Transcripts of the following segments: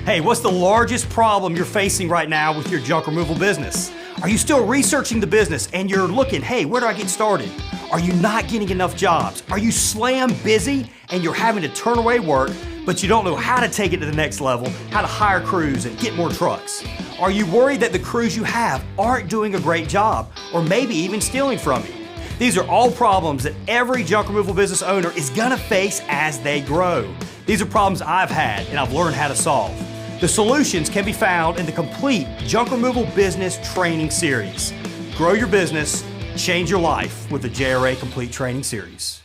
Hey, what's the largest problem you're facing right now with your junk removal business? Are you still researching the business and you're looking, hey, where do I get started? Are you not getting enough jobs? Are you slam busy and you're having to turn away work, but you don't know how to take it to the next level, how to hire crews and get more trucks? Are you worried that the crews you have aren't doing a great job or maybe even stealing from you? These are all problems that every junk removal business owner is gonna face as they grow. These are problems I've had and I've learned how to solve. The solutions can be found in the complete junk removal business training series. Grow your business, change your life with the JRA Complete Training Series.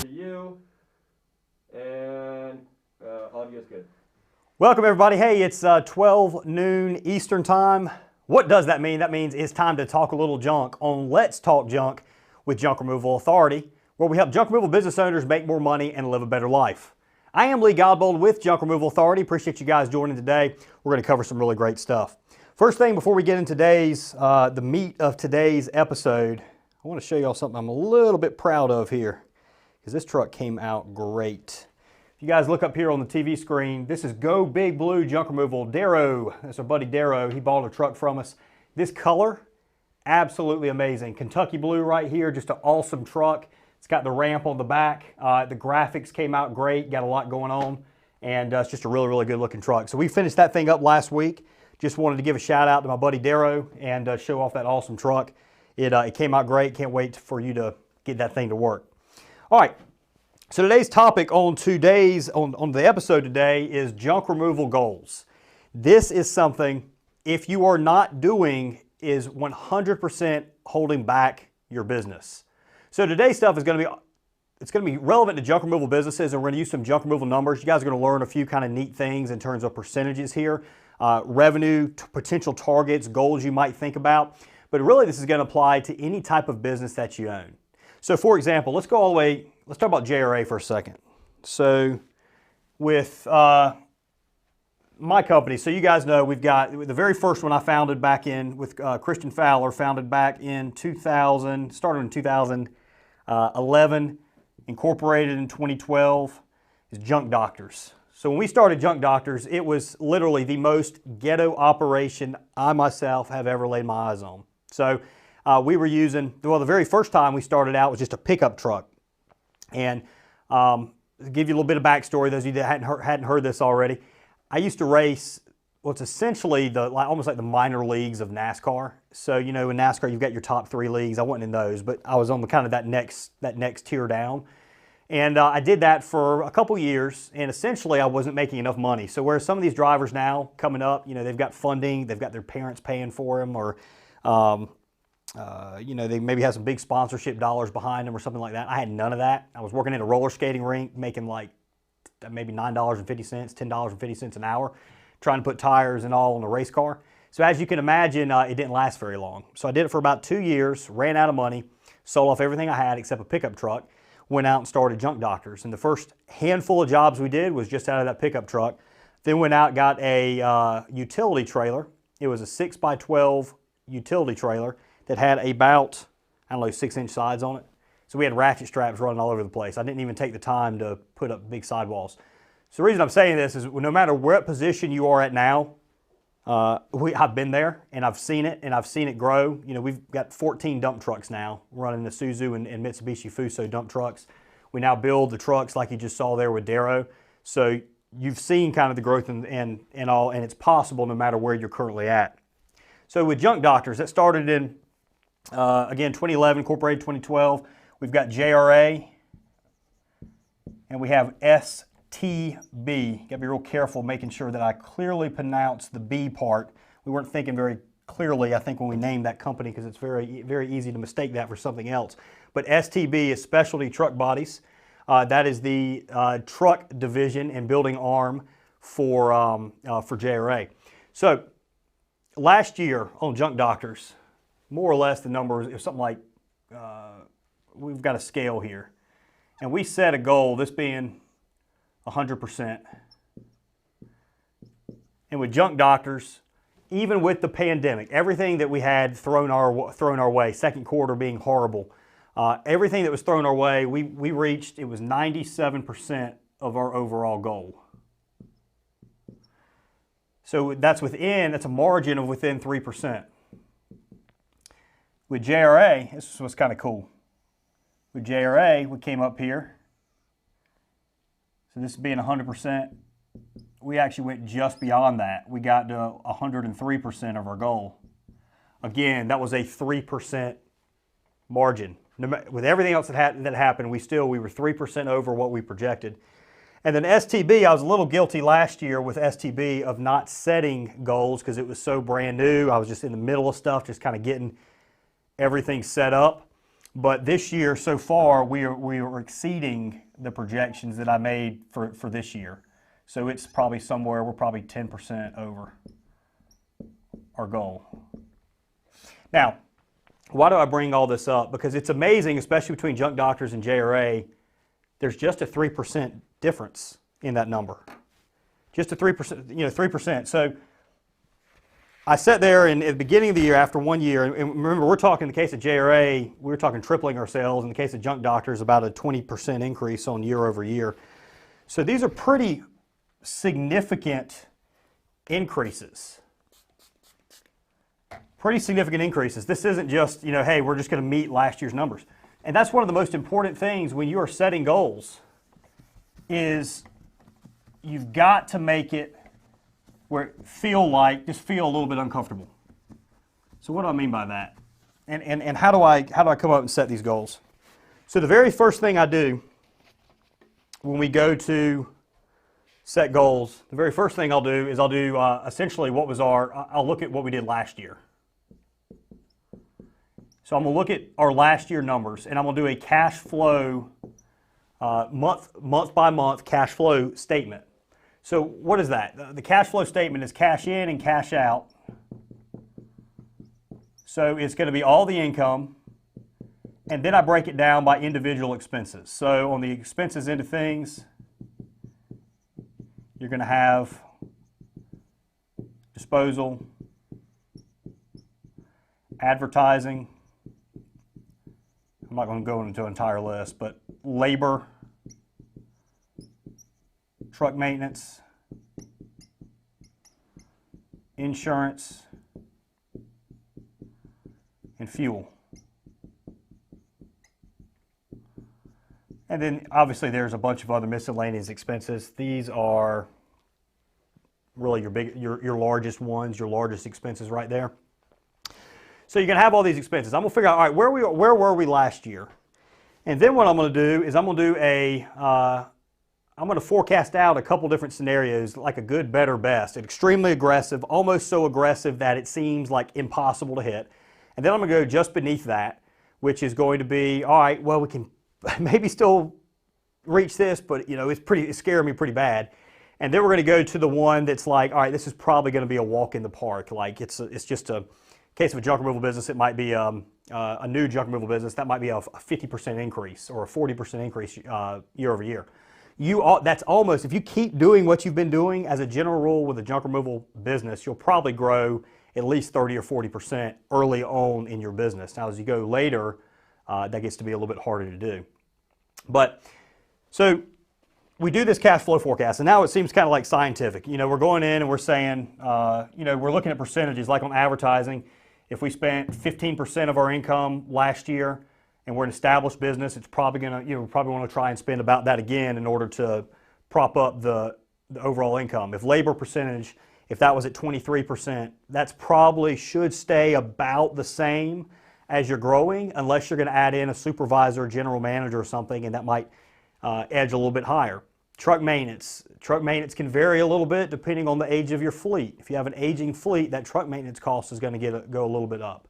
You and audio's good. Welcome everybody. Hey, it's 12 noon Eastern time. What does that mean? That means it's time to talk a little junk on Let's Talk Junk with Junk Removal Authority, where we help junk removal business owners make more money and live a better life. I am Godbold with Junk Removal Authority. Appreciate you guys joining today. We're going to cover some really great stuff. First thing before we get into the meat of today's episode, I want to show y'all something I'm a little bit proud of here because this truck came out great. If you guys look up here on the TV screen, this is Go Big Blue Junk Removal. Darrow, that's our buddy Darrow. He bought a truck from us. This color, absolutely amazing. Kentucky blue right here, just an awesome truck. It's got the ramp on the back. The graphics came out great, got a lot going on, and it's just a really, really good looking truck. So we finished that thing up last week. Just wanted to give a shout out to my buddy Darrow and show off that awesome truck. It came out great. Can't wait for you to get that thing to work. All right, so today's topic on the episode today is junk removal goals. This is something, if you are not doing, is 100% holding back your business. So today's stuff is going to be relevant to junk removal businesses, and we're going to use some junk removal numbers. You guys are going to learn a few kind of neat things in terms of percentages here, revenue, potential targets, goals you might think about. But really this is going to apply to any type of business that you own. So for example, let's talk about JRA for a second. So with my company, so you guys know we've got the very first one I founded back in with Christian Fowler, founded back in 2000, started in 2011, incorporated in 2012, is Junk Doctors. So when we started Junk Doctors, it was literally the most ghetto operation I myself have ever laid my eyes on. So we were using, well, the very first time we started out was just a pickup truck. And to give you a little bit of backstory, those of you that hadn't heard this already, I used to race what's essentially almost like the minor leagues of NASCAR. So, you know, in NASCAR, you've got your top 3 leagues. I wasn't in those, but I was on the kind of that next tier down. And I did that for a couple years, and essentially I wasn't making enough money. So whereas some of these drivers now coming up, you know, they've got funding, they've got their parents paying for them, or you know, they maybe have some big sponsorship dollars behind them or something like that. I had none of that. I was working at a roller skating rink, making like maybe $9.50, $10.50 an hour, trying to put tires and all on a race car. So as you can imagine, it didn't last very long. So I did it for about 2 years, ran out of money, sold off everything I had except a pickup truck, went out and started Junk Doctors. And the first handful of jobs we did was just out of that pickup truck. Then went out and got a utility trailer. It was a 6x12 utility trailer that had about, I don't know, 6-inch sides on it. So we had ratchet straps running all over the place. I didn't even take the time to put up big sidewalls. So the reason I'm saying this is no matter what position you are at now, I've been there and I've seen it grow. You know, we've got 14 dump trucks now running the Isuzu and Mitsubishi Fuso dump trucks. We now build the trucks like you just saw there with Darrow. So you've seen kind of the growth and all, and it's possible no matter where you're currently at. So with Junk Doctors, that started in, again, 2011, incorporated 2012. We've got JRA, and we have STB. Got to be real careful making sure that I clearly pronounce the B part. We weren't thinking very clearly, I think, when we named that company, because it's very, very easy to mistake that for something else. But STB is Specialty Truck Bodies. That is the truck division and building arm for JRA. So last year on Junk Doctors, more or less the numbers, it was something like, we've got a scale here. And we set a goal, this being 100%. And with Junk Doctors, even with the pandemic, everything that we had thrown our way, second quarter being horrible, everything that was thrown our way, we reached, it was 97% of our overall goal. So that's a margin of within 3%. With JRA, this was kind of cool. With JRA, we came up here. So this being 100%, we actually went just beyond that. We got to 103% of our goal. Again, that was a 3% margin. With everything else that happened, we were 3% over what we projected. And then STB, I was a little guilty last year with STB of not setting goals because it was so brand new. I was just in the middle of stuff, just kind of getting everything set up. But this year, so far, we are exceeding the projections that I made for this year. So it's probably somewhere, we're probably 10% over our goal. Now, why do I bring all this up? Because it's amazing, especially between Junk Doctors and JRA, there's just a 3% difference in that number. Just a 3%, 3%. So I sat there at the beginning of the year after 1 year, and remember, we're talking in the case of JRA, we were talking tripling our sales. In the case of Junk Doctors, about a 20% increase on year over year. So these are pretty significant increases. Pretty significant increases. This isn't just, hey, we're just going to meet last year's numbers. And that's one of the most important things when you are setting goals is you've got to make it where it just feel a little bit uncomfortable. So what do I mean by that? And how do I come up and set these goals? So the very first thing I do when we go to set goals, the very first thing I'll do is essentially I'll look at what we did last year. So I'm going to look at our last year numbers, and I'm going to do a cash flow, month by month cash flow statement. So what is that? The cash flow statement is cash in and cash out. So it's going to be all the income, and then I break it down by individual expenses. So on the expenses end of things, you're going to have disposal, advertising. I'm not going to go into an entire list, but labor, truck maintenance, insurance, and fuel. And then obviously there's a bunch of other miscellaneous expenses. These are really your largest ones, your largest expenses right there. So you're going to have all these expenses. I'm going to figure out, all right, where were we last year? And then what I'm going to do is I'm going to forecast out a couple different scenarios, like a good, better, best. Extremely aggressive, almost so aggressive that it seems like impossible to hit. And then I'm going to go just beneath that, which is going to be, all right, well, we can maybe still reach this, but it's scaring me pretty bad. And then we're going to go to the one that's like, all right, this is probably going to be a walk in the park. Like it's just a case of a junk removal business. It might be a new junk removal business. That might be a 50% increase or a 40% increase year over year. That's almost, if you keep doing what you've been doing as a general rule with a junk removal business, you'll probably grow at least 30 or 40% early on in your business. Now, as you go later, that gets to be a little bit harder to do. But so we do this cash flow forecast, and now it seems kind of like scientific. We're going in and we're saying, we're looking at percentages, like on advertising. If we spent 15% of our income last year, and we're an established business, it's probably going to, we probably want to try and spend about that again in order to prop up the overall income. If labor percentage, if that was at 23%, that's probably should stay about the same as you're growing, unless you're going to add in a supervisor, general manager or something, and that might edge a little bit higher. Truck maintenance can vary a little bit depending on the age of your fleet. If you have an aging fleet, that truck maintenance cost is going to go a little bit up.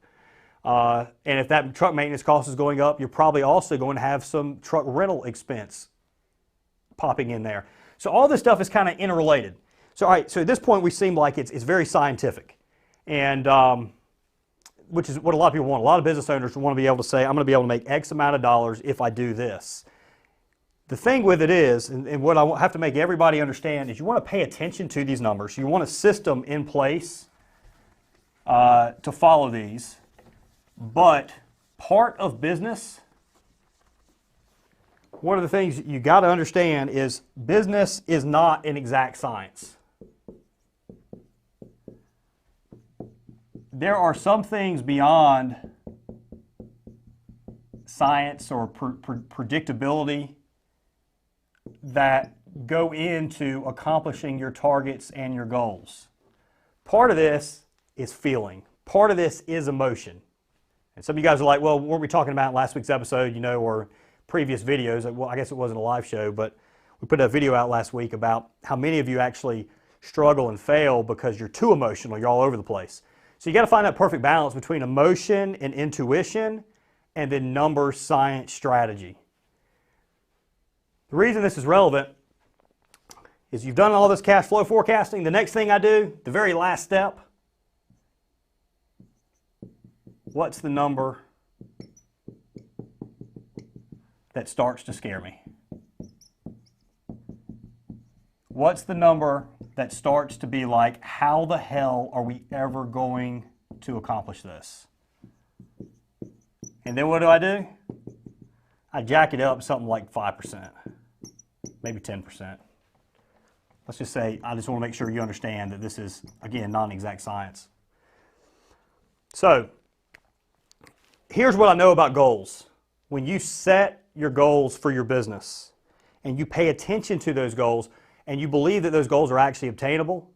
And if that truck maintenance cost is going up, you're probably also going to have some truck rental expense popping in there. So all this stuff is kind of interrelated. So all right, so at this point we seem like it's very scientific, and which is what a lot of people want. A lot of business owners want to be able to say, I'm going to be able to make X amount of dollars if I do this. The thing with it is, and what I have to make everybody understand, is you want to pay attention to these numbers. You want a system in place to follow these. But part of business one of the things you got to understand is business is not an exact science. There are some things beyond science or predictability that go into accomplishing your targets and your goals. Part of this is feeling. Part of this is emotion. And some of you guys are like, well, what were we talking about in last week's episode, you know, or previous videos? Well, I guess it wasn't a live show, but we put a video out last week about how many of you actually struggle and fail because you're too emotional. You're all over the place. So you got to find that perfect balance between emotion and intuition and then numbers, science, strategy. The reason this is relevant is you've done all this cash flow forecasting. The next thing I do, the very last step, what's the number that starts to scare me? What's the number that starts to be like, how the hell are we ever going to accomplish this? And then what do? I jack it up something like 5%, maybe 10%. Let's just say, I just want to make sure you understand that this is, again, non-exact science. So, here's what I know about goals. When you set your goals for your business and you pay attention to those goals and you believe that those goals are actually obtainable,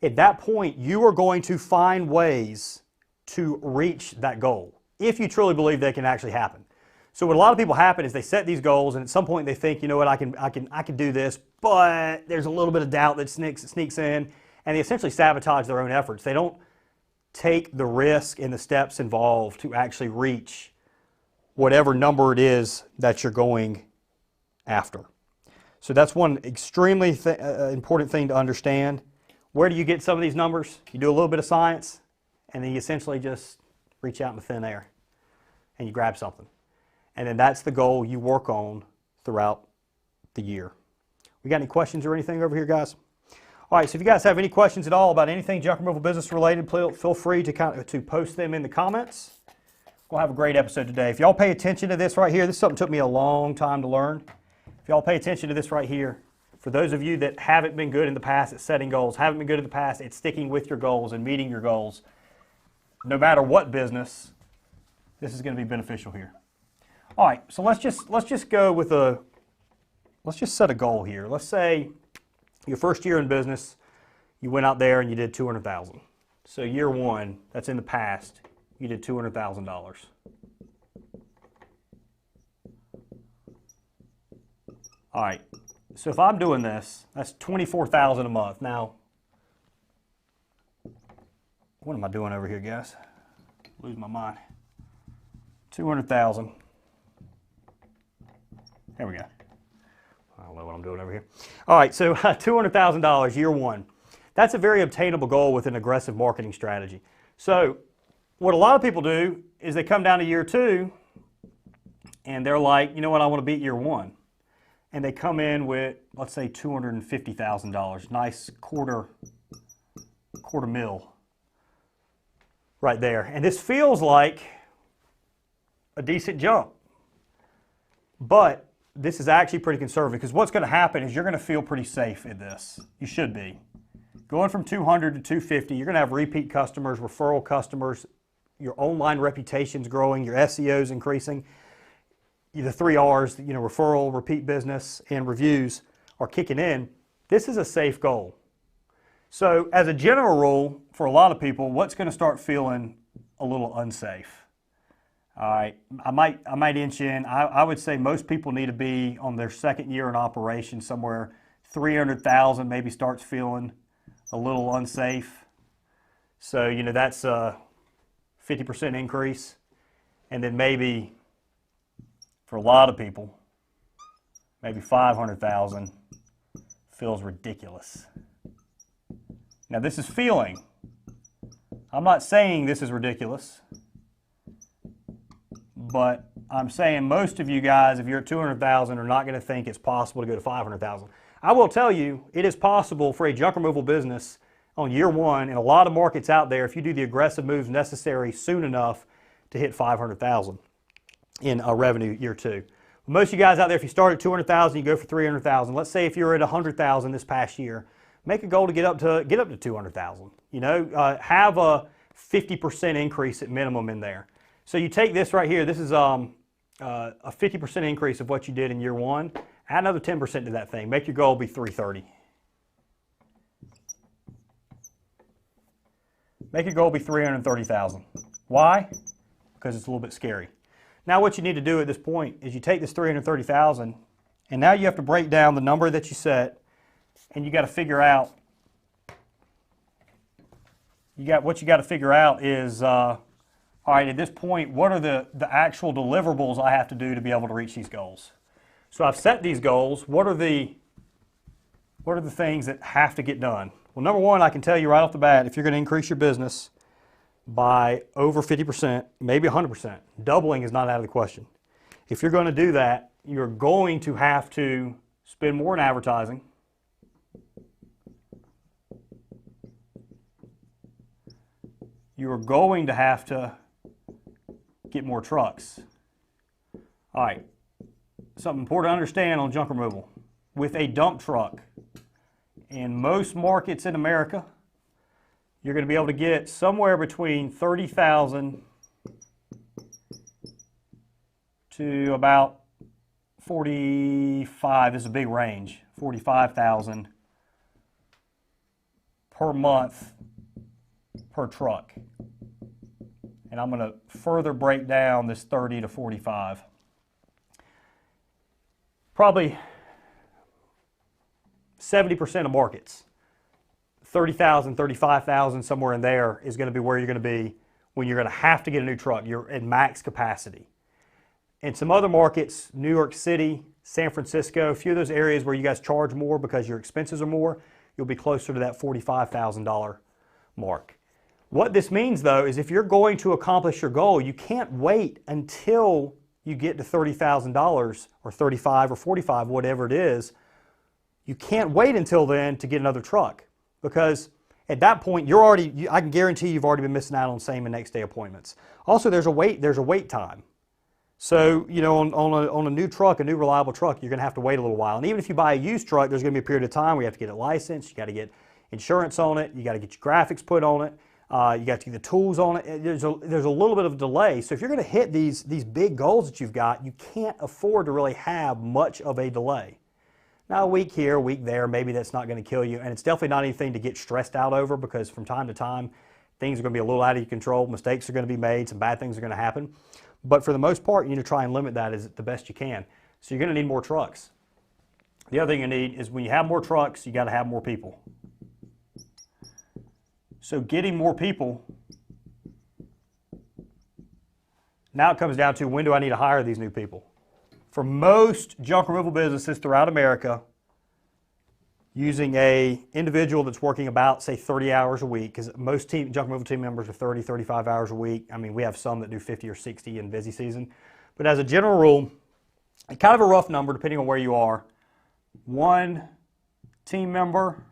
at that point you are going to find ways to reach that goal if you truly believe they can actually happen. So what a lot of people happen is they set these goals and at some point they think, you know what, I can do this, but there's a little bit of doubt that sneaks in, and they essentially sabotage their own efforts. They don't take the risk and the steps involved to actually reach whatever number it is that you're going after. So that's one extremely important thing to understand. Where do you get some of these numbers? You do a little bit of science, and then you essentially just reach out in the thin air and you grab something. And then that's the goal you work on throughout the year. We got any questions or anything over here, guys? All right, so if you guys have any questions at all about anything junk removal business related, feel free to post them in the comments. We'll have a great episode today. If y'all pay attention to this right here, this is something that took me a long time to learn. If y'all pay attention to this right here, for those of you that haven't been good in the past at setting goals, haven't been good in the past at sticking with your goals and meeting your goals, no matter what business, this is going to be beneficial here. All right, so let's just go with let's just set a goal here. Let's say your first year in business, you went out there and you did $200,000. So year one, that's in the past, you did $200,000. All right, so if I'm doing this, that's $24,000 a month. Now, what am I doing over here, guys? Lose my mind. 200,000. There we go. I don't know what I'm doing over here. All right, so $200,000 year one. That's a very obtainable goal with an aggressive marketing strategy. So what a lot of people do is they come down to year two and they're like, you know what, I want to beat year one. And they come in with, let's say, $250,000. Nice quarter mil right there. And this feels like a decent jump. But this is actually pretty conservative because what's going to happen is you're going to feel pretty safe in this. You should be. Going from 200 to 250, you're going to have repeat customers, referral customers, your online reputation's growing, your SEO's increasing. The 3 R's, you know, referral, repeat business, and reviews are kicking in. This is a safe goal. So as a general rule, for a lot of people, what's going to start feeling a little unsafe? All right, I might inch in. I would say most people need to be on their second year in operation somewhere 300,000 maybe starts feeling a little unsafe. So, you know, that's a 50% increase. And then maybe for a lot of people, maybe 500,000 feels ridiculous. Now this is feeling. I'm not saying this is ridiculous. But I'm saying most of you guys, if you're at 200,000, are not going to think it's possible to go to 500,000. I will tell you, it is possible for a junk removal business on year one in a lot of markets out there if you do the aggressive moves necessary soon enough to hit 500,000 in revenue year two. Most of you guys out there, if you start at 200,000, you go for 300,000. Let's say if you're at 100,000 this past year, make a goal to get up to 200,000. You know, have a 50% increase at minimum in there. So you take this right here. This is a 50% increase of what you did in year one. Add another 10% to that thing. Make your goal be 330. Make your goal be 330,000. Why? Because it's a little bit scary. Now what you need to do at this point is you take this 330,000 and now you have to break down the number that you set, and you got to figure out, what you got to figure out is, all right, at this point, what are the actual deliverables I have to do to be able to reach these goals? So I've set these goals. What are the things that have to get done? Well, number one, I can tell you right off the bat, if you're going to increase your business by over 50%, maybe 100%, doubling is not out of the question. If you're going to do that, you're going to have to spend more in advertising. You're going to have to get more trucks. All right, something important to understand on junk removal. With a dump truck, in most markets in America, you're going to be able to get somewhere between 30,000 to about 45, this is a big range, 45,000 per month per truck. And I'm going to further break down this 30 to 45. Probably 70% of markets, 30,000, 35,000, somewhere in there is going to be where you're going to be when you're going to have to get a new truck. You're at max capacity. In some other markets, New York City, San Francisco, a few of those areas where you guys charge more because your expenses are more, you'll be closer to that $45,000 mark. What this means, though, is if you're going to accomplish your goal, you can't wait until you get to $30,000 or 35 or 45, whatever it is. You can't wait until then to get another truck, because at that point I can guarantee you've already been missing out on same and next day appointments. Also, there's a wait time. So, you know, on a new truck, a new reliable truck, you're going to have to wait a little while. And even if you buy a used truck, there's going to be a period of time where you have to get it licensed, you got to get insurance on it, you got to get your graphics put on it, you got to get the tools on it. There's a little bit of a delay. So if you're going to hit these big goals that you've got, you can't afford to really have much of a delay. Now, a week here, a week there, maybe that's not going to kill you, and it's definitely not anything to get stressed out over, because from time to time, things are going to be a little out of your control, mistakes are going to be made, some bad things are going to happen. But for the most part, you need to try and limit that as the best you can. So you're going to need more trucks. The other thing you need is, when you have more trucks, you got to have more people. So getting more people, now it comes down to, when do I need to hire these new people? For most junk removal businesses throughout America, using an individual that's working about, say, 30 hours a week, because most junk removal team members are 30, 35 hours a week. I mean, we have some that do 50 or 60 in busy season. But as a general rule, kind of a rough number depending on where you are, one team member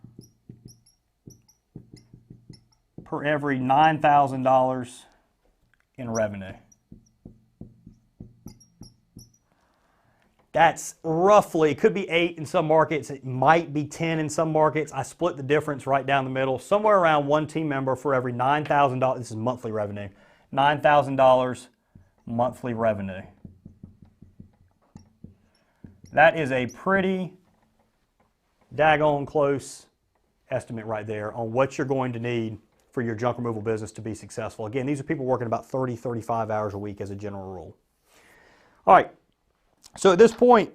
per every $9,000 in revenue. That's roughly, it could be 8 in some markets, it might be 10 in some markets. I split the difference right down the middle, somewhere around one team member for every $9,000, this is monthly revenue, $9,000 monthly revenue. That is a pretty daggone close estimate right there on what you're going to need for your junk removal business to be successful. Again, these are people working about 30, 35 hours a week as a general rule. All right. So at this point,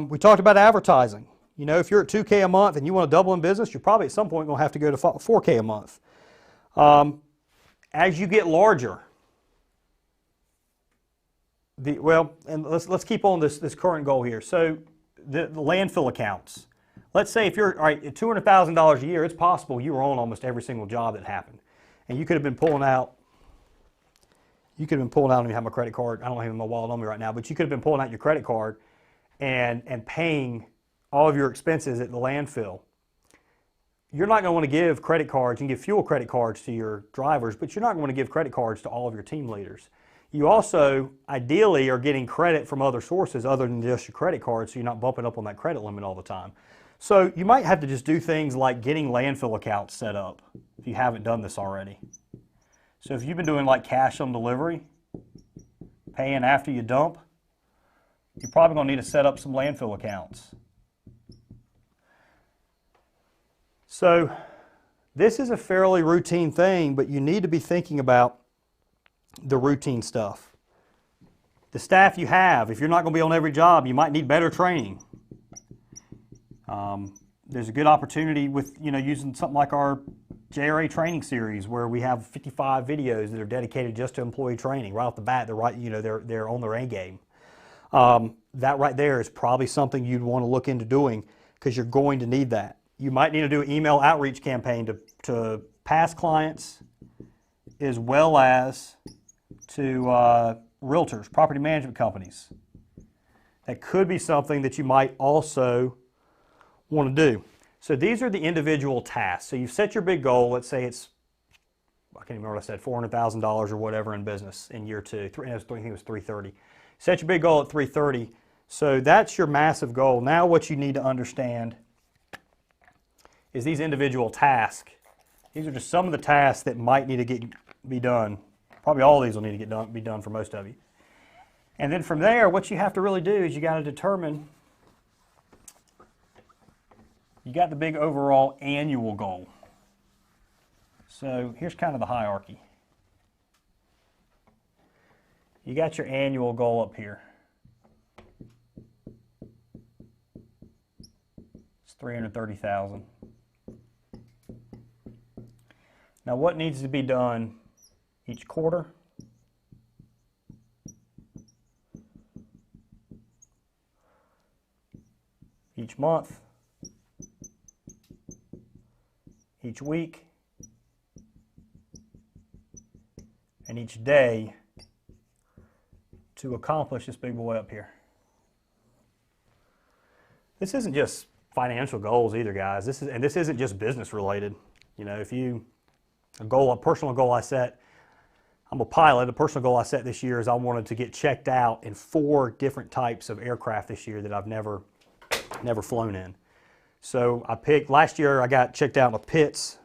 we talked about advertising. You know, if you're at $2K a month and you want to double in business, you're probably at some point going to have to go to $4K a month. As you get larger, and let's keep on this current goal here. So the landfill accounts. Let's say if you're all right at $200,000 a year, it's possible you were on almost every single job that happened, and you could have been pulling out. You could have been pulling out, I don't even have my credit card, I don't have my wallet on me right now, but you could have been pulling out your credit card and paying all of your expenses at the landfill. You're not going to want to give credit cards. You can give fuel credit cards to your drivers, but you're not going to give credit cards to all of your team leaders. You also, ideally, are getting credit from other sources other than just your credit card, so you're not bumping up on that credit limit all the time. So you might have to just do things like getting landfill accounts set up if you haven't done this already. So if you've been doing like cash on delivery, paying after you dump, you're probably going to need to set up some landfill accounts. So this is a fairly routine thing, but you need to be thinking about the routine stuff. The staff you have, if you're not going to be on every job, you might need better training. There's a good opportunity with using something like our JRA training series, where we have 55 videos that are dedicated just to employee training. Right off the bat, they're on their A game. That right there is probably something you'd want to look into doing, because you're going to need that. You might need to do an email outreach campaign to past clients as well as to realtors, property management companies. That could be something that you might also want to do. So these are the individual tasks. So you've set your big goal. Let's say it's, I can't even remember what I said, $400,000 or whatever in business in year two. I think it was 330. Set your big goal at 330. So that's your massive goal. Now what you need to understand is these individual tasks. These are just some of the tasks that might need to be done. Probably all of these will need to be done for most of you. And then from there, what you have to really do is you got to determine, you got the big overall annual goal. So here's kind of the hierarchy. You got your annual goal up here. It's $330,000. Now what needs to be done each quarter? Each month? Each week? And each day to accomplish this big boy up here. This isn't just financial goals either, guys. This isn't just business related. A personal goal I set, I'm a pilot, a personal goal I set this year is I wanted to get checked out in 4 different types of aircraft this year that I've never flown in. So last year I got checked out in a Pitts,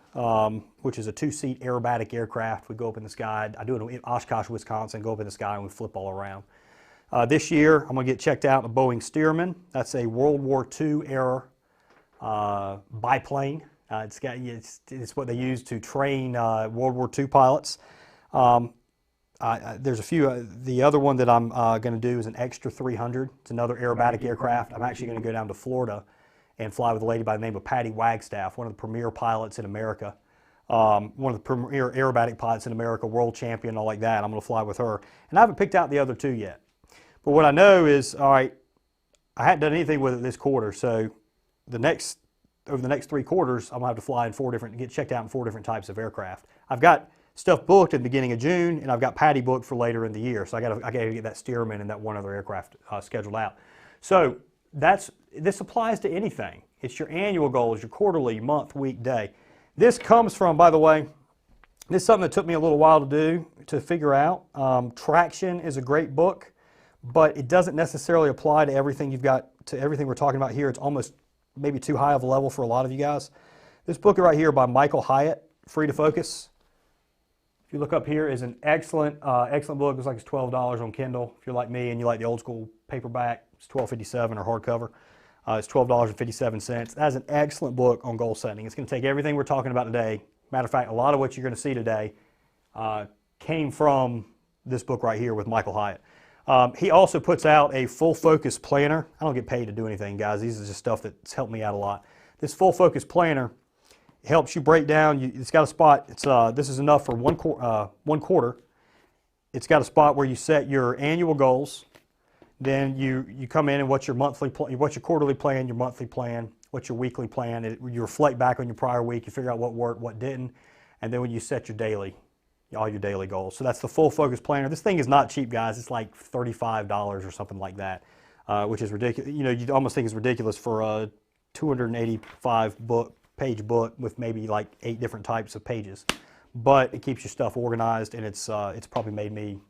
which is a 2-seat aerobatic aircraft. We go up in the sky. I do it in Oshkosh, Wisconsin, go up in the sky and we flip all around. This year I'm going to get checked out in a Boeing Stearman. That's a World War II era biplane. It's what they use to train World War II pilots. There's a few. The other one that I'm going to do is an Extra 300. It's another aerobatic aircraft. I'm actually going to go down to Florida and fly with a lady by the name of Patty Wagstaff, one of the premier pilots in America, one of the premier aerobatic pilots in America, world champion, all like that. I'm going to fly with her. And I haven't picked out the other 2 yet. But what I know is, all right, I hadn't done anything with it this quarter, so over the next 3 quarters, I'm going to have to fly in get checked out in 4 different types of aircraft. I've got stuff booked at the beginning of June, and I've got Patty booked for later in the year. So I got to get that Stearman and that one other aircraft scheduled out. So this applies to anything. It's your annual goals, your quarterly, month, week, day. This comes from, by the way, this is something that took me a little while to figure out. Traction is a great book, but it doesn't necessarily apply to everything everything we're talking about here. It's almost maybe too high of a level for a lot of you guys. This book right here by Michael Hyatt, Free to Focus. If you look up here, is an excellent book. It's like it's $12 on Kindle. If you're like me and you like the old school paperback, it's $12.57 or hardcover. It's $12.57. That is an excellent book on goal setting. It's going to take everything we're talking about today. Matter of fact, a lot of what you're going to see today came from this book right here with Michael Hyatt. He also puts out a full focus planner. I don't get paid to do anything, guys. These are just stuff that's helped me out a lot. This full focus planner helps you break down. It's got a spot. This is enough for one quarter. It's got a spot where you set your annual goals. Then you come in and what's your quarterly plan, your monthly plan, what's your weekly plan. You reflect back on your prior week. You figure out what worked, what didn't, and then when you set all your daily goals. So that's the full focus planner. This thing is not cheap, guys. It's like $35 or something like that, which is ridiculous. You almost think it's ridiculous for a 285-page book with maybe like 8 different types of pages. But it keeps your stuff organized, and it's probably made me,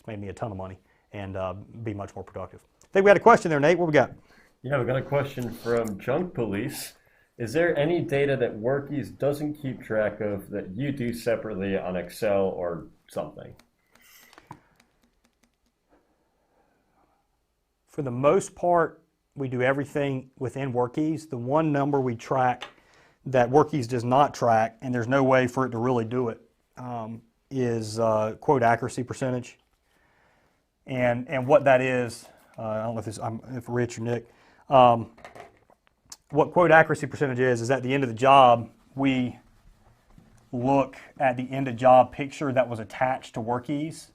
It's made me a ton of money and be much more productive. I think we had a question there, Nate. What we got? Yeah, we got a question from Junk Police. Is there any data that Workies doesn't keep track of that you do separately on Excel or something? For the most part, we do everything within Workies. The one number we track that Workies does not track, and there's no way for it to really do it, is quote accuracy percentage. And what that is, I don't know if Rich or Nick, what quote accuracy percentage is at the end of the job, we look at the end of job picture that was attached to Workies.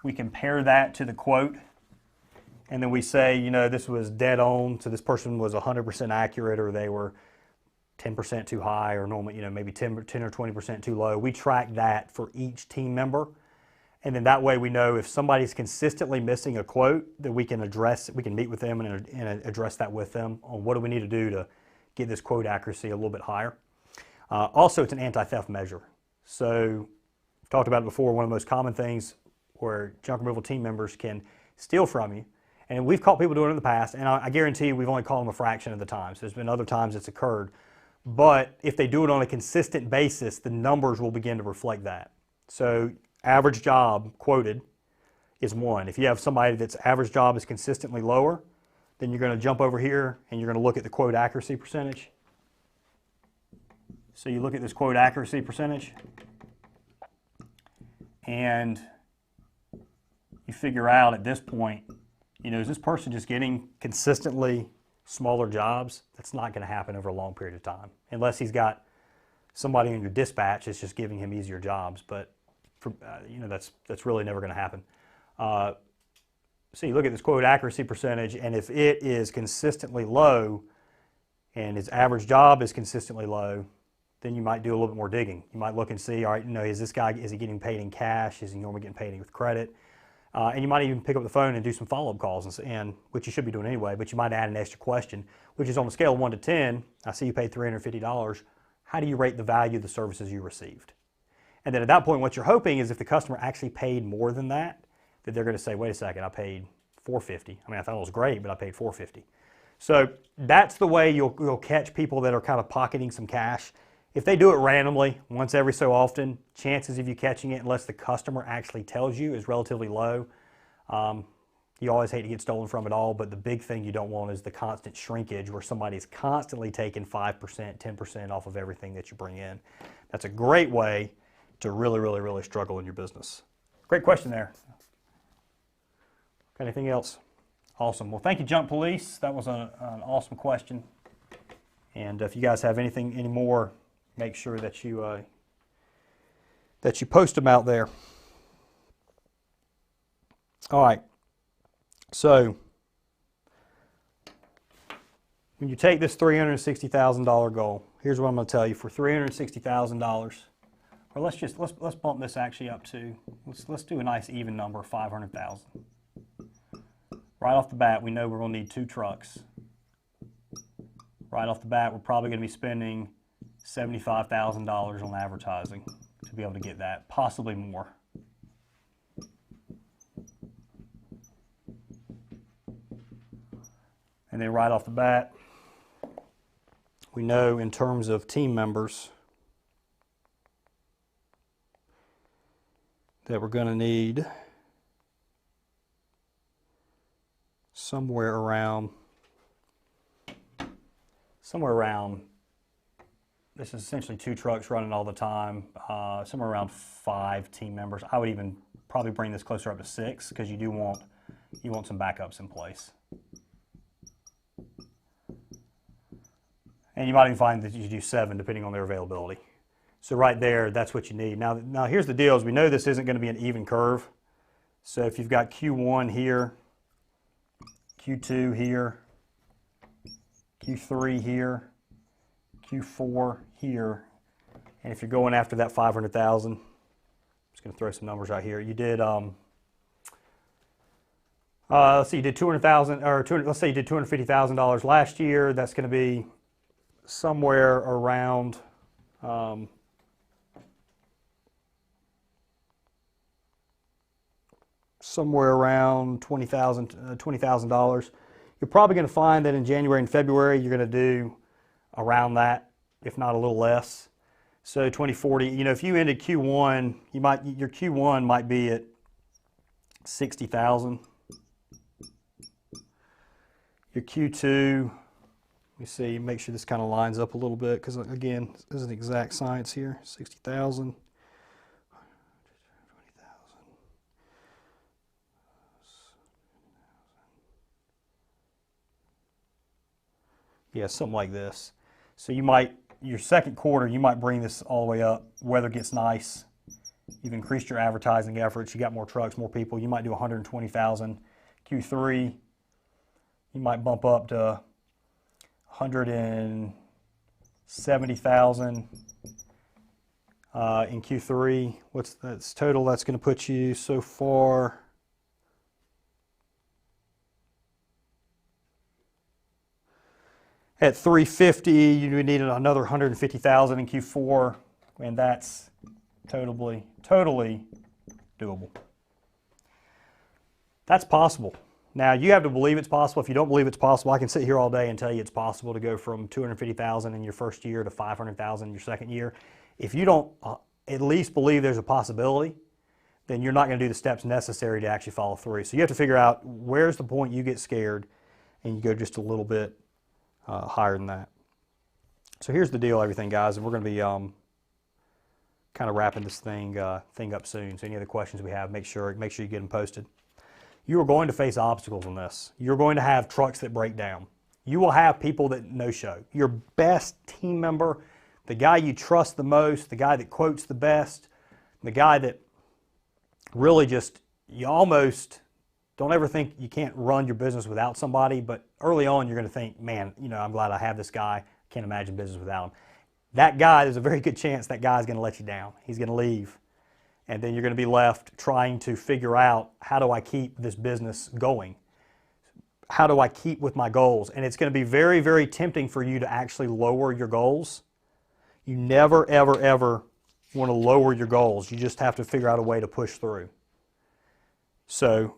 We compare that to the quote, and then we say, you know, this was dead on, so this person was 100% accurate, or they were 10% too high, or normally, you know, maybe 10 or 20% too low. We track that for each team member, and then that way we know if somebody's consistently missing a quote, that we can address, we can meet with them and address that with them on what do we need to do to get this quote accuracy a little bit higher. Also, it's an anti-theft measure. So, I've talked about it before, one of the most common things where junk removal team members can steal from you. And we've caught people doing it in the past, and I guarantee you we've only caught them a fraction of the times. There's been other times it's occurred. But if they do it on a consistent basis, the numbers will begin to reflect that. So average job quoted is 1. If you have somebody that's average job is consistently lower, then you're going to jump over here and you're going to look at the quote accuracy percentage. So you look at this quote accuracy percentage, and you figure out at this point, you know, is this person just getting consistently smaller jobs? That's not going to happen over a long period of time, unless he's got somebody in your dispatch that's just giving him easier jobs. But for, you know, that's really never going to happen. So you look at this quote accuracy percentage, and if it is consistently low, and his average job is consistently low, then you might do a little bit more digging. You might look and see, all right, you know, is he getting paid in cash? Is he normally getting paid with credit? And you might even pick up the phone and do some follow-up calls, and which you should be doing anyway, but you might add an extra question, which is on a scale of 1 to 10, I see you paid $350. How do you rate the value of the services you received? And then at that point, what you're hoping is if the customer actually paid more than that they're going to say, wait a second, I paid $450. I mean, I thought it was great, but I paid $450. So that's the way you'll catch people that are kind of pocketing some cash. If they do it randomly, once every so often, chances of you catching it, unless the customer actually tells you, is relatively low. You always hate to get stolen from it all, but the big thing you don't want is the constant shrinkage where somebody's constantly taking 5%, 10% off of everything that you bring in. That's a great way to really struggle in your business. Great question there. Got anything else? Awesome. Well, thank you, Junk Police. That was an awesome question. And if you guys have anything anymore, make sure that you post them out there. All right. So when you take this $360,000 goal, here's what I'm going to tell you. For $360,000, or let's bump this actually up to, let's do a nice even number of $500,000. Right off the bat, we know we're going to need 2 trucks. Right off the bat, we're probably going to be spending $75,000 on advertising to be able to get that, possibly more. And then right off the bat, we know in terms of team members that we're going to need somewhere around, this is essentially 2 trucks running all the time, somewhere around 5 team members. I would even probably bring this closer up to 6 because you want some backups in place. And you might even find that you do 7 depending on their availability. So right there, that's what you need. Now here's the deal, is we know this isn't going to be an even curve. So if you've got Q1 here, Q2 here, Q3 here, Q4 here, and if you're going after that 500,000, I'm just going to throw some numbers out here. You did, let's see, you did 200,000, or let's say you did $250,000 last year. That's going to be somewhere around somewhere around $20,000. You're probably going to find that in January and February you're going to do around that, if not a little less. So 2040, you know, if you ended Q1, your Q1 might be at 60,000. Your Q2, let me see, make sure this kind of lines up a little bit, because again, this is an exact science here. 60,000. Yeah, something like this. So you might, your second quarter, you might bring this all the way up. Weather gets nice. You've increased your advertising efforts. You got more trucks, more people. You might do 120,000. Q3, you might bump up to 170,000 in Q3. That's total? That's going to put you so far. At 350, you would need another 150,000 in Q4, and that's totally doable. That's possible. Now, you have to believe it's possible. If you don't believe it's possible, I can sit here all day and tell you it's possible to go from 250,000 in your first year to 500,000 in your second year. If you don't at least believe there's a possibility, then you're not going to do the steps necessary to actually follow through. So you have to figure out where's the point you get scared and you go just a little bit higher than that. So here's the deal, everything, guys, and we're going to be kind of wrapping this thing up soon. So any other questions we have, make sure you get them posted. You are going to face obstacles in this. You're going to have trucks that break down. You will have people that no-show. Your best team member, the guy you trust the most, the guy that quotes the best, the guy that really just, you almost don't ever think you can't run your business without somebody, but early on you're going to think, man, you know, I'm glad I have this guy. I can't imagine business without him. That guy, there's a very good chance that guy's going to let you down. He's going to leave. And then you're going to be left trying to figure out, how do I keep this business going? How do I keep with my goals? And it's going to be very, very tempting for you to actually lower your goals. You never, ever, ever want to lower your goals. You just have to figure out a way to push through. So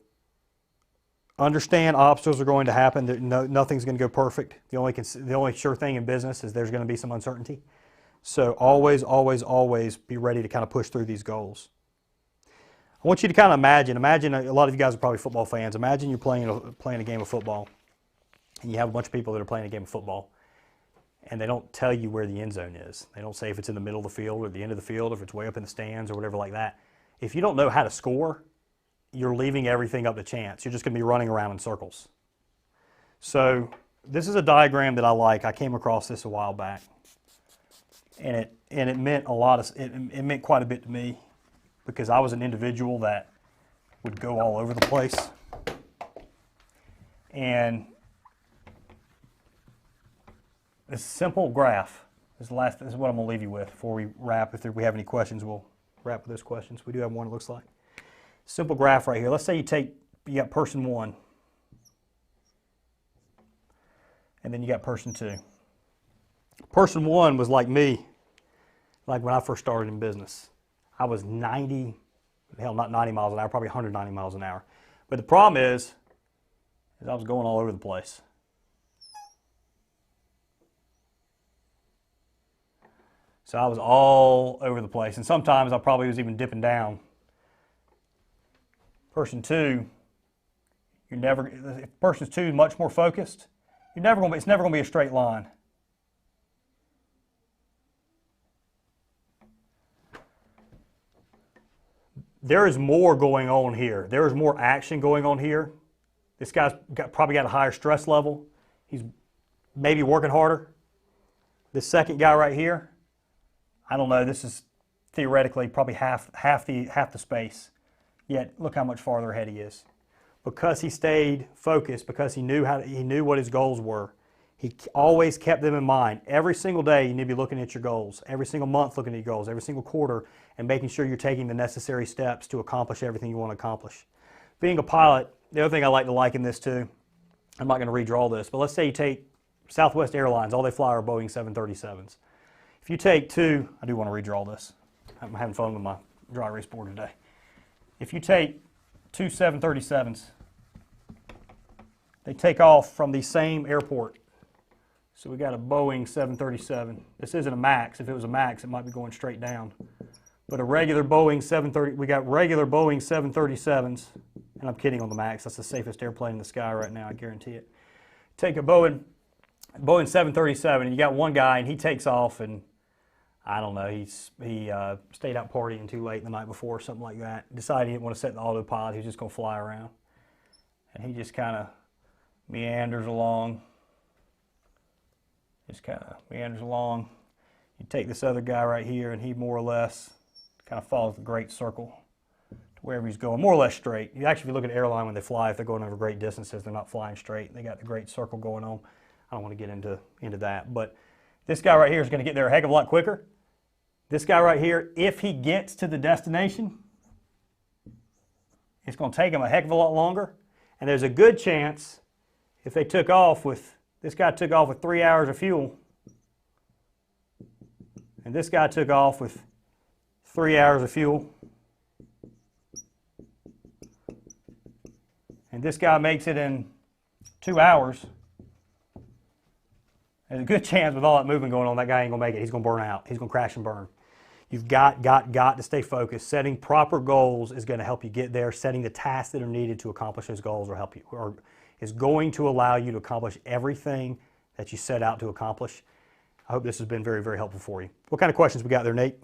understand obstacles are going to happen. Nothing's going to go perfect. The only sure thing in business is there's going to be some uncertainty. So always, always, always be ready to kind of push through these goals. I want you to kind of imagine a lot of you guys are probably football fans. Imagine you're playing a game of football, and you have a bunch of people that are playing a game of football, and they don't tell you where the end zone is. They don't say if it's in the middle of the field or the end of the field, or if it's way up in the stands or whatever like that. If you don't know how to score, you're leaving everything up to chance. You're just going to be running around in circles. So this is a diagram that I like. I came across this a while back, and it meant a lot. It meant quite a bit to me, because I was an individual that would go all over the place. And this simple graph is what I'm going to leave you with before we wrap. If we have any questions, we'll wrap with those questions. We do have one, it looks like. Simple graph right here. Let's say you got person 1, and then you got person 2. Person 1 was like me, like when I first started in business. I was not 90 miles an hour, probably 190 miles an hour. But the problem is I was going all over the place. So I was all over the place. And sometimes I probably was even dipping down. Person 2, if person 2 is much more focused, it's never going to be a straight line. There is more going on here. There is more action going on here. This guy's probably got a higher stress level. He's maybe working harder. This second guy right here, I don't know. This is theoretically probably half the space. Yet look how much farther ahead he is, because he stayed focused. Because he knew what his goals were. He always kept them in mind. Every single day you need to be looking at your goals. Every single month looking at your goals. Every single quarter, and making sure you're taking the necessary steps to accomplish everything you want to accomplish. Being a pilot, the other thing I like to liken this to, I'm not going to redraw this, but let's say you take Southwest Airlines. All they fly are Boeing 737s. If you take two, I do want to redraw this. I'm having fun with my dry erase board today. If you take two 737s. They take off from the same airport. So we got a Boeing 737. This isn't a MAX. If it was a MAX, it might be going straight down. But a regular Boeing 730, we got regular Boeing 737s. And I'm kidding on the MAX. That's the safest airplane in the sky right now, I guarantee it. Take a Boeing 737, and you got one guy, and he takes off, and I don't know, he stayed out partying too late the night before or something like that. Decided he didn't want to set the autopilot. He was just going to fly around. And he just kind of meanders along. Just kind of meanders along. You take this other guy right here, and he more or less kind of follows the great circle to wherever he's going, more or less straight. You actually, if you look at an airline when they fly, if they're going over great distances, they're not flying straight. They got the great circle going on. I don't want to get into that, but this guy right here is going to get there a heck of a lot quicker. This guy right here, if he gets to the destination, it's going to take him a heck of a lot longer, and there's a good chance if they took off with, this guy took off with 3 hours of fuel, and this guy took off with 3 hours of fuel, and this guy makes it in 2 hours, there's a good chance with all that movement going on, that guy ain't going to make it. He's going to burn out. He's going to crash and burn. You've got to stay focused. Setting proper goals is going to help you get there. Setting the tasks that are needed to accomplish those goals will help you, or is going to allow you to accomplish everything that you set out to accomplish. I hope this has been very, very helpful for you. What kind of questions we got there, Nate?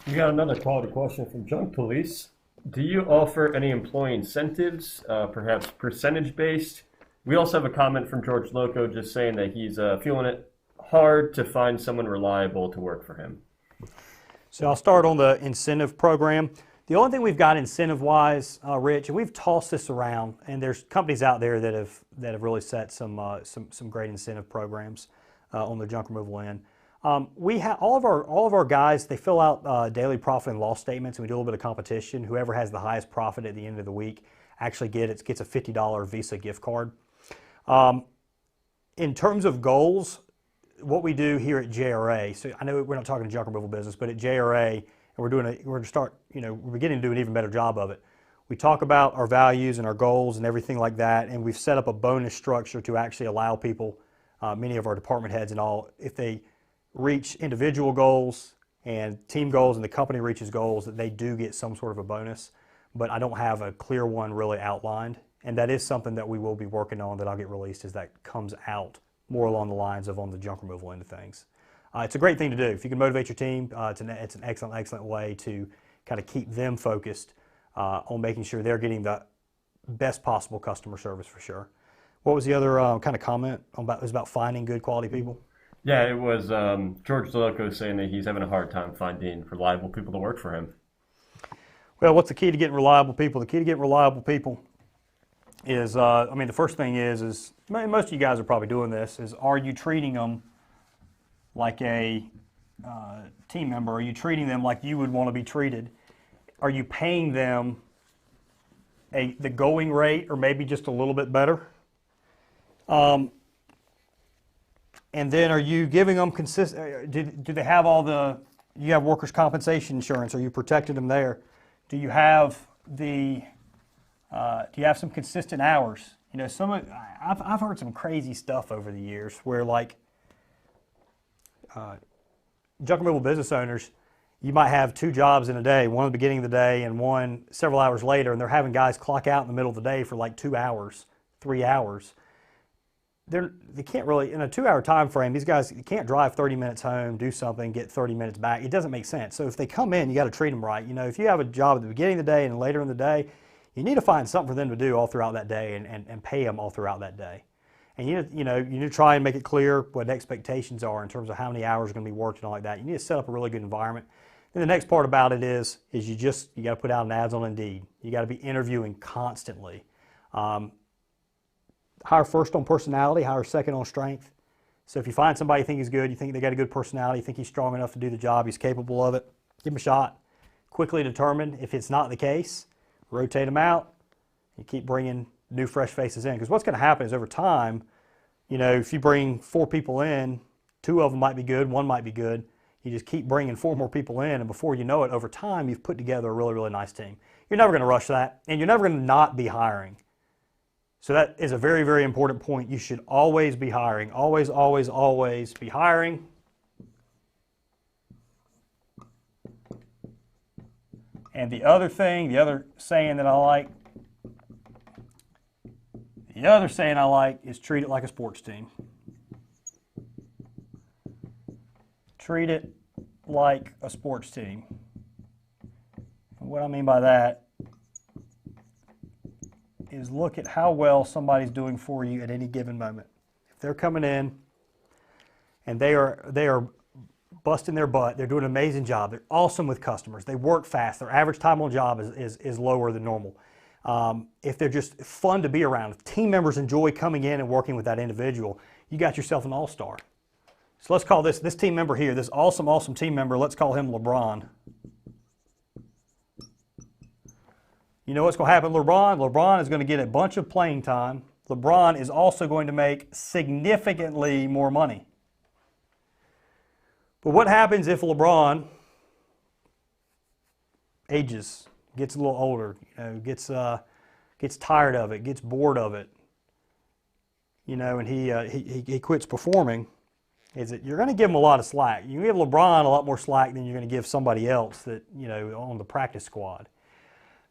We got another quality question from Junk Police. Do you offer any employee incentives, perhaps percentage-based? We also have a comment from George Loco just saying that he's feeling it hard to find someone reliable to work for him. So I'll start on the incentive program. The only thing we've got incentive-wise, Rich, and we've tossed this around, and there's companies out there that have really set some great incentive programs on the junk removal end. We have all of our guys. They fill out daily profit and loss statements, and we do a little bit of competition. Whoever has the highest profit at the end of the week actually gets a $50 Visa gift card. In terms of goals, what we do here at JRA, so I know we're not talking junk removal business, but at JRA, and we're going to start, we're beginning to do an even better job of it. We talk about our values and our goals and everything like that, and we've set up a bonus structure to actually allow people, many of our department heads and all, if they reach individual goals and team goals and the company reaches goals, that they do get some sort of a bonus. But I don't have a clear one really outlined, and that is something that we will be working on that I'll get released as that comes out more along the lines of on the junk removal end of things. It's a great thing to do. If you can motivate your team, it's an excellent way to kind of keep them focused on making sure they're getting the best possible customer service for sure. What was the other kind of comment about? It was about finding good quality people? Yeah, it was George Loco saying that he's having a hard time finding reliable people to work for him. Well, what's the key to getting reliable people? The key to getting reliable people is, the first thing is most of you guys are probably doing this, is are you treating them like a team member? Are you treating them like you would want to be treated? Are you paying them the going rate or maybe just a little bit better? And then are you giving them consistent, do they have you have workers' compensation insurance? Are you protecting them there? Do you have some consistent hours? I've heard some crazy stuff over the years where junk removal business owners, you might have 2 jobs in a day, one at the beginning of the day and one several hours later, and they're having guys clock out in the middle of the day for 2 hours, 3 hours. They can't really, in a 2-hour time frame, these guys, you can't drive 30 minutes home, do something, get 30 minutes back. It doesn't make sense. So if they come in, you got to treat them right. If you have a job at the beginning of the day and later in the day, you need to find something for them to do all throughout that day and pay them all throughout that day. And you need to try and make it clear what expectations are in terms of how many hours are going to be worked and all like that. You need to set up a really good environment. Then the next part about it is you got to put out an ads on Indeed. You got to be interviewing constantly. Hire first on personality, hire second on strength. So if you find somebody you think is good, you think they got a good personality, you think he's strong enough to do the job, he's capable of it, give him a shot. Quickly determine if it's not the case, rotate them out, and keep bringing new fresh faces in. Because what's going to happen is over time, if you bring 4 people in, 2 of them might be good, 1 might be good. You just keep bringing 4 more people in, and before you know it, over time, you've put together a really, really nice team. You're never going to rush that, and you're never going to not be hiring. So that is a very, very important point. You should always be hiring. Always, always, always be hiring. And the other thing, the other saying I like is treat it like a sports team. Treat it like a sports team. And what I mean by that is look at how well somebody's doing for you at any given moment. If they're coming in and they are busting their butt, they're doing an amazing job, they're awesome with customers, they work fast, their average time on job is lower than normal. If they're just fun to be around, if team members enjoy coming in and working with that individual, you got yourself an all-star. So let's call this team member here, this awesome, awesome team member, let's call him LeBron. You know what's going to happen, LeBron? LeBron is going to get a bunch of playing time. LeBron is also going to make significantly more money. But what happens if LeBron ages, gets a little older, gets tired of it, gets bored of it, and he quits performing? Is that you're going to give him a lot of slack. You give LeBron a lot more slack than you're going to give somebody else that on the practice squad.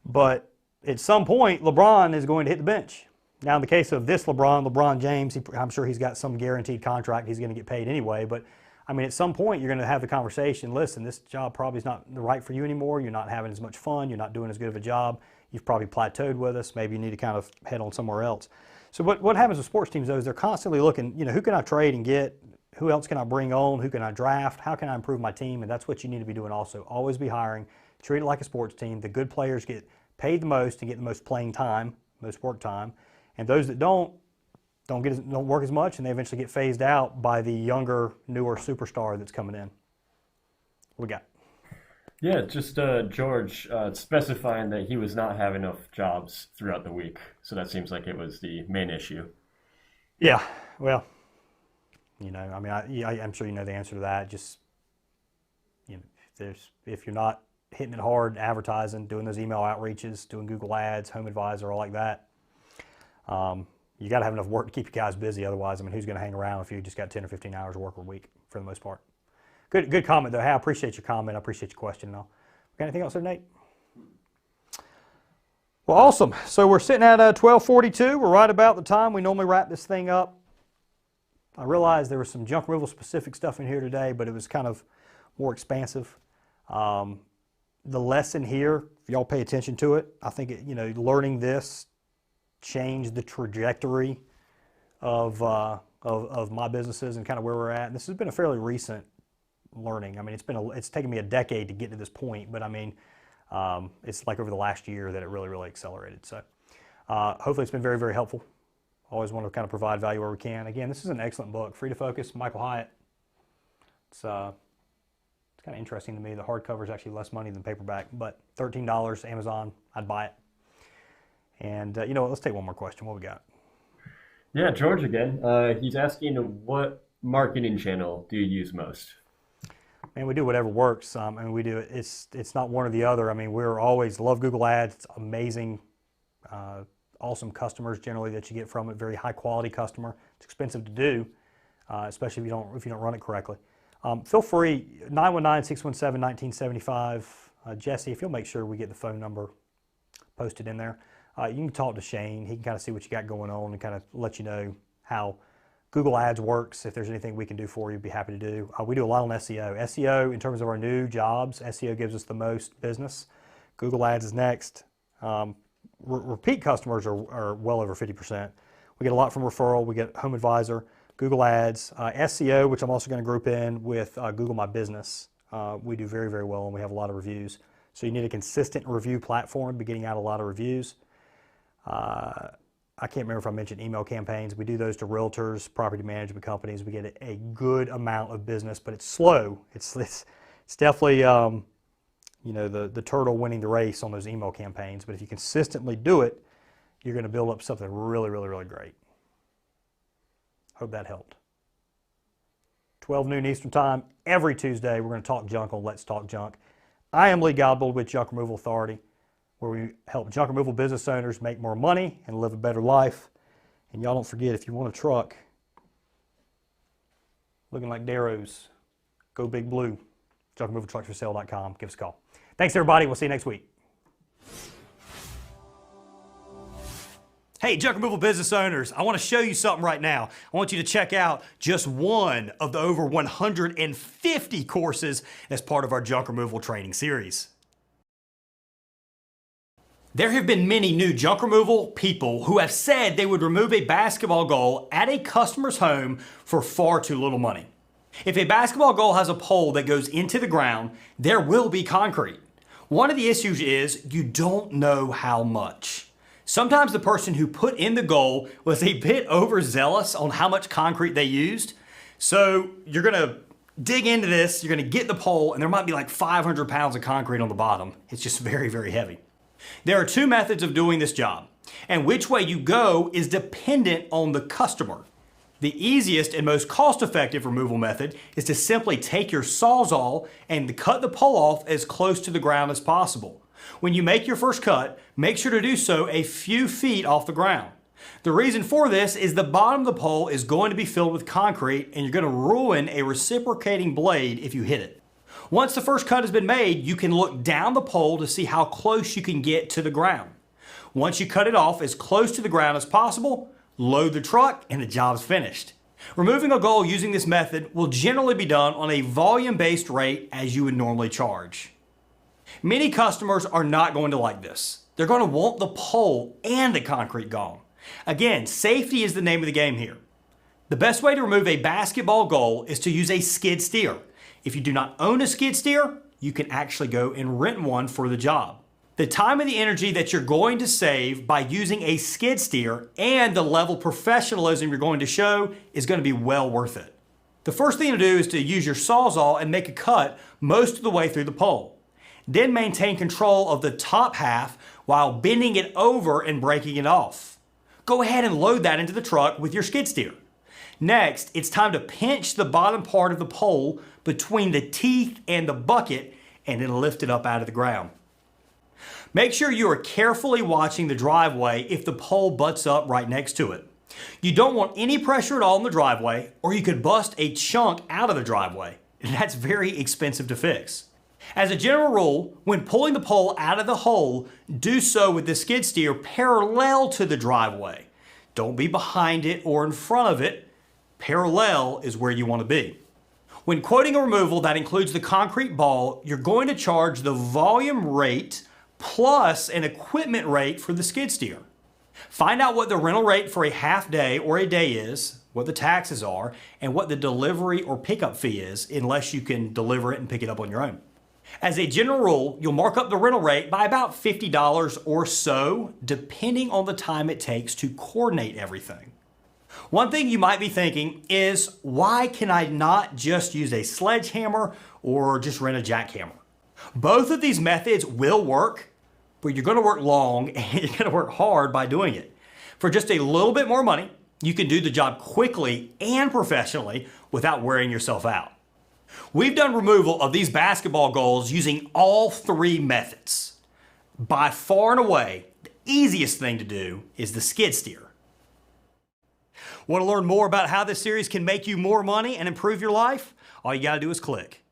But at some point, LeBron is going to hit the bench. Now, in the case of this LeBron James, I'm sure he's got some guaranteed contract. He's going to get paid anyway. But, I mean, at some point, you're going to have the conversation, listen, this job probably is not right for you anymore. You're not having as much fun. You're not doing as good of a job. You've probably plateaued with us. Maybe you need to kind of head on somewhere else. So what happens with sports teams, though, is they're constantly looking, who can I trade and get? Who else can I bring on? Who can I draft? How can I improve my team? And that's what you need to be doing also. Always be hiring. Treat it like a sports team. The good players get paid the most and get the most playing time, most work time. And those that don't work as much, and they eventually get phased out by the younger, newer superstar that's coming in. What we got? Yeah, just George specifying that he was not having enough jobs throughout the week. So that seems like it was the main issue. Yeah, well, I'm sure you know the answer to that. Just, if you're not hitting it hard, advertising, doing those email outreaches, doing Google Ads, Home Advisor, all like that, you got to have enough work to keep you guys busy. Otherwise, who's going to hang around if you just got 10 or 15 hours of work a week for the most part? Good comment, though. Hey, I appreciate your comment. I appreciate your question and all. Got anything else there, Nate? Well, awesome. So we're sitting at 12:42. We're right about the time we normally wrap this thing up. I realized there was some junk removal specific stuff in here today, but it was kind of more expansive. The lesson here, if y'all pay attention to it, I think learning this changed the trajectory of my businesses and kind of where we're at. And this has been a fairly recent learning. It's taken me a decade to get to this point, but it's like over the last year that it really, really accelerated. So hopefully it's been very, very helpful. Always want to kind of provide value where we can. Again, this is an excellent book, Free to Focus, Michael Hyatt. It's kind of interesting to me. The hardcover is actually less money than paperback, but $13, Amazon, I'd buy it. And let's take one more question. What we got? Yeah, George again. He's asking, what marketing channel do you use most? Man, we do whatever works. We do it. It's not one or the other. We're always love Google Ads. It's amazing. Awesome customers generally that you get from it. Very high quality customer. It's expensive to do, especially if you don't run it correctly. Feel free, 919-617-1975. Jesse, if you'll make sure we get the phone number posted in there. You can talk to Shane. He can kind of see what you got going on and kind of let you know how Google Ads works. If there's anything we can do for you, be happy to do. We do a lot on SEO. SEO, in terms of our new jobs, SEO gives us the most business. Google Ads is next. Repeat customers are well over 50%. We get a lot from referral. We get Home Advisor, Google Ads, SEO, which I'm also going to group in with Google My Business. We do very, very well, and we have a lot of reviews. So you need a consistent review platform, be getting out a lot of reviews. I can't remember if I mentioned email campaigns. We do those to realtors, property management companies. We get a good amount of business, but it's slow. It's definitely the turtle winning the race on those email campaigns. But if you consistently do it, you're going to build up something really, really, really great. Hope that helped. 12 noon Eastern Time, every Tuesday, we're going to talk junk on Let's Talk Junk. I am Lee Godbold with Junk Removal Authority. where we help junk removal business owners make more money and live a better life. And y'all don't forget, if you want a truck looking like Darrow's, go Big Blue, junkremovaltrucksforsale.com. Give us a call. Thanks, everybody. We'll see you next week. Hey, junk removal business owners, I want to show you something right now. I want you to check out just one of the over 150 courses as part of our junk removal training series. There have been many new junk removal people who have said they would remove a basketball goal at a customer's home for far too little money. If a basketball goal has a pole that goes into the ground, there will be concrete. One of the issues is you don't know how much. Sometimes the person who put in the goal was a bit overzealous on how much concrete they used. So you're gonna dig into this, you're gonna get the pole, and there might be like 500 pounds of concrete on the bottom. It's just very, very heavy. There are two methods of doing this job, and which way you go is dependent on the customer. The easiest and most cost-effective removal method is to simply take your Sawzall and cut the pole off as close to the ground as possible. When you make your first cut, make sure to do so a few feet off the ground. The reason for this is the bottom of the pole is going to be filled with concrete and you're going to ruin a reciprocating blade if you hit it. Once the first cut has been made, you can look down the pole to see how close you can get to the ground. Once you cut it off as close to the ground as possible, load the truck and the job's finished. Removing a goal using this method will generally be done on a volume-based rate as you would normally charge. Many customers are not going to like this. They're going to want the pole and the concrete gone. Again, safety is the name of the game here. The best way to remove a basketball goal is to use a skid steer. If you do not own a skid steer, you can actually go and rent one for the job. The time and the energy that you're going to save by using a skid steer and the level of professionalism you're going to show is going to be well worth it. The first thing to do is to use your Sawzall and make a cut most of the way through the pole. Then maintain control of the top half while bending it over and breaking it off. Go ahead and load that into the truck with your skid steer. Next, it's time to pinch the bottom part of the pole between the teeth and the bucket and then lift it up out of the ground. Make sure you are carefully watching the driveway if the pole butts up right next to it. You don't want any pressure at all in the driveway or you could bust a chunk out of the driveway, and that's very expensive to fix. As a general rule, when pulling the pole out of the hole, do so with the skid steer parallel to the driveway. Don't be behind it or in front of it. Parallel is where you want to be. When quoting a removal that includes the concrete ball, you're going to charge the volume rate plus an equipment rate for the skid steer. Find out what the rental rate for a half day or a day is, what the taxes are, and what the delivery or pickup fee is, unless you can deliver it and pick it up on your own. As a general rule, you'll mark up the rental rate by about $50 or so, depending on the time it takes to coordinate everything. One thing you might be thinking is, why can I not just use a sledgehammer or just rent a jackhammer? Both of these methods will work, but you're going to work long and you're going to work hard by doing it. For just a little bit more money, you can do the job quickly and professionally without wearing yourself out. We've done removal of these basketball goals using all three methods. By far and away, the easiest thing to do is the skid steer. Want to learn more about how this series can make you more money and improve your life? All you got to do is click.